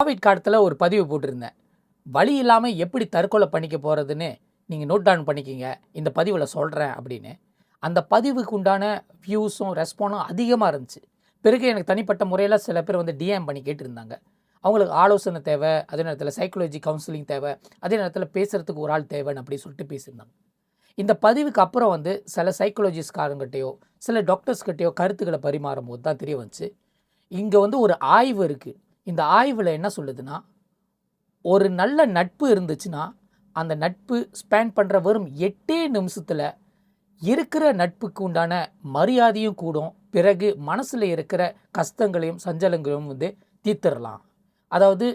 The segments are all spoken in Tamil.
கோவிட் காலத்தில் ஒரு பதிவு போட்டிருந்தேன். வழி இல்லாமல் எப்படி தற்கொலை பண்ணிக்க போகிறதுன்னு நீங்கள் நோட் டவுன் பண்ணிக்கிங்க, இந்த பதிவில் சொல்கிறேன் அப்படின்னு. அந்த பதிவுக்கு உண்டான வியூஸும் ரெஸ்பாண்டும் அதிகமாக இருந்துச்சு. பிறகு எனக்கு தனிப்பட்ட முறையில் சில பேர் வந்து டிஎம் பண்ணி கேட்டிருந்தாங்க. அவங்களுக்கு ஆலோசனை தேவை, அதே நேரத்தில் சைக்காலஜி கவுன்சிலிங் தேவை, அதே நேரத்தில் பேசுகிறதுக்கு ஒரு ஆள் தேவைன்னு அப்படி சொல்லிட்டு பேசியிருந்தாங்க. இந்த பதிவுக்கு அப்புறம் வந்து சில சைக்காலஜிஸ்ட்காரங்கிட்டையோ சில டாக்டர்ஸ்கிட்டையோ கருத்துக்களை பரிமாறும் போது தான் தெரிய வந்துச்சு. இங்கே வந்து ஒரு ஆய்வு இருக்குது. இந்த ஆய்வில் என்ன சொல்லுதுன்னா, ஒரு நல்ல நட்பு இருந்துச்சுன்னா அந்த நட்பு ஸ்பேன் பண்ணுற வெறும் 8 நிமிஷத்தில் இருக்கிற நட்புக்கு உண்டான மரியாதையும் கூடும். பிறகு மனசில் இருக்கிற கஷ்டங்களையும் சஞ்சலங்களையும் வந்து தீர்த்திடலாம். அதாவது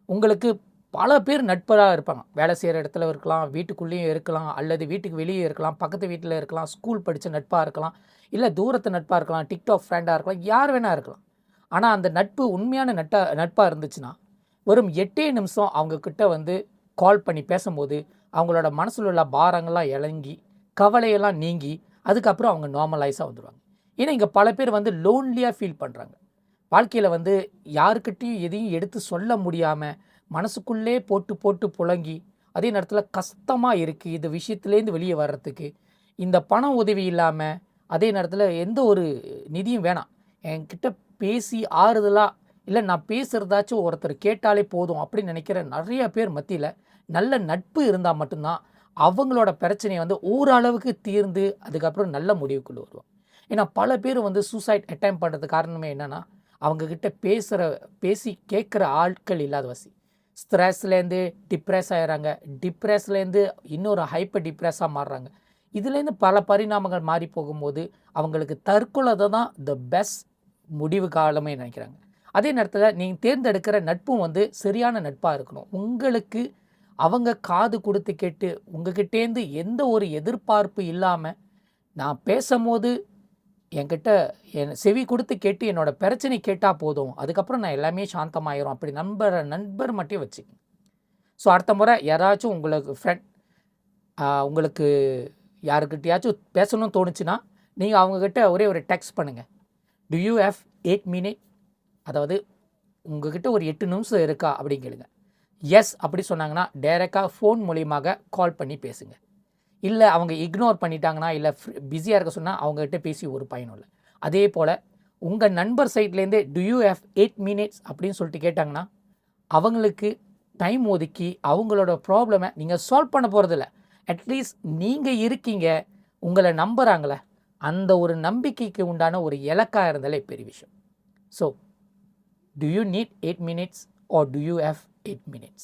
உங்களுக்கு பல பேர் நட்பராக இருப்பாங்க. வேலை செய்கிற இடத்துல இருக்கலாம், வீட்டுக்குள்ளேயும் இருக்கலாம், அல்லது வீட்டுக்கு வெளியே இருக்கலாம், பக்கத்து வீட்டில் இருக்கலாம், ஸ்கூல் படித்த நட்பாக இருக்கலாம், இல்லை தூரத்து நட்பாக இருக்கலாம், டிக்டாக் ஃப்ரெண்டாக இருக்கலாம், யார் வேணால் இருக்கலாம். ஆனால் அந்த நட்பு உண்மையான நட்பாக இருந்துச்சுன்னா வெறும் 8 நிமிஷம் அவங்கக்கிட்ட வந்து கால் பண்ணி பேசும்போது அவங்களோட மனசில் உள்ள பாரங்கள்லாம் இறங்கி கவலையெல்லாம் நீங்கி அதுக்கப்புறம் அவங்க நார்மலைஸாக வந்துடுவாங்க. ஏன்னா இங்கே பல பேர் வந்து லோன்லியாக ஃபீல் பண்ணுறாங்க. வாழ்க்கையில் வந்து யாருக்கிட்டையும் எதையும் எடுத்து சொல்ல முடியாமல் மனசுக்குள்ளே போட்டு போட்டு புழங்கி அதே நேரத்தில் கஷ்டமாக இருக்குது இந்த விஷயத்துலேருந்து வெளியே வர்றதுக்கு. இந்த பண உதவி இல்லாமல் அதே நேரத்தில் எந்த ஒரு நிதியும் வேணாம், என்கிட்ட பேசி ஆறுதலாக இல்லை நான் பேசுகிறதாச்சும் ஒருத்தர் கேட்டாலே போதும் அப்படின்னு நினைக்கிற நிறைய பேர் மத்தியில் நல்ல நட்பு இருந்தால் மட்டும்தான் அவங்களோட பிரச்சனையை வந்து ஓரளவுக்கு தீர்ந்து அதுக்கப்புறம் நல்ல முடிவுக்குள்ளே வருவோம். ஏன்னா பல பேர் வந்து சூசைட் அட்டெம்ப்ட் பண்ணுறதுக்கு காரணமே என்னென்னா அவங்கக்கிட்ட பேசி கேட்குற ஆட்கள் இல்லாத வசி. ஸ்ட்ரெஸ்லேருந்து டிப்ரெஸ் ஆகிறாங்க, டிப்ரெஸ்லேருந்து இன்னொரு ஹைப்பர் டிப்ரெஸ்ஸாக மாறுறாங்க. இதுலேருந்து பல பரிணாமங்கள் மாறி போகும்போது அவங்களுக்கு தற்கொலை தான் த பெஸ்ட் முடிவு காலமே நினைக்கிறாங்க. அதே நேரத்தில் நீங்கள் தேர்ந்தெடுக்கிற நட்பும் வந்து சரியான நட்பாக இருக்கணும். உங்களுக்கு அவங்க காது கொடுத்து கேட்டு உங்ககிட்டேருந்து எந்த ஒரு எதிர்பார்ப்பு இல்லாமல் நான் பேசும்போது என்கிட்ட செவி கொடுத்து கேட்டு என்னோடய பிரச்சனை கேட்டால் போதும், அதுக்கப்புறம் நான் எல்லாமே சாந்தமாயிரும் அப்படி நண்பர் மட்டும் வச்சுக்கோங்க. ஸோ அடுத்த முறை யாராச்சும் உங்களுக்கு யாருக்கிட்டையாச்சும் பேசணும்னு தோணுச்சுன்னா நீங்கள் அவங்கக்கிட்ட ஒரே ஒரு டெக்ஸ்ட் பண்ணுங்கள். டு யூ ஹேவ் 8 மினிட், அதாவது உங்ககிட்ட ஒரு 8 நிமிஷம் இருக்கா அப்படின்னு கேளுங்க. எஸ் அப்படி சொன்னாங்கன்னா டைரெக்டாக ஃபோன் மூலியமாக கால் பண்ணி பேசுங்க. இல்லை அவங்க இக்னோர் பண்ணிட்டாங்கன்னா இல்லை பிஸியாக இருக்க சொன்னால் அவங்ககிட்ட பேசி ஒரு பயனும் இல்லை. அதே போல் உங்கள் நண்பர் சைட்லேருந்தே டு யூ ஹேவ் 8 மினிட்ஸ் அப்படின்னு சொல்லிட்டு கேட்டாங்கன்னா அவங்களுக்கு டைம் ஒதுக்கி அவங்களோட ப்ராப்ளமை நீங்கள் சால்வ் பண்ண போகிறதில்ல, அட்லீஸ்ட் நீங்கள் இருக்கீங்க, உங்களை நம்புகிறாங்களே, அந்த ஒரு நம்பிக்கைக்கு உண்டான ஒரு இலக்காக இருந்தாலே பெரிய விஷயம். So do you need 8 minutes or do you have 8 minutes?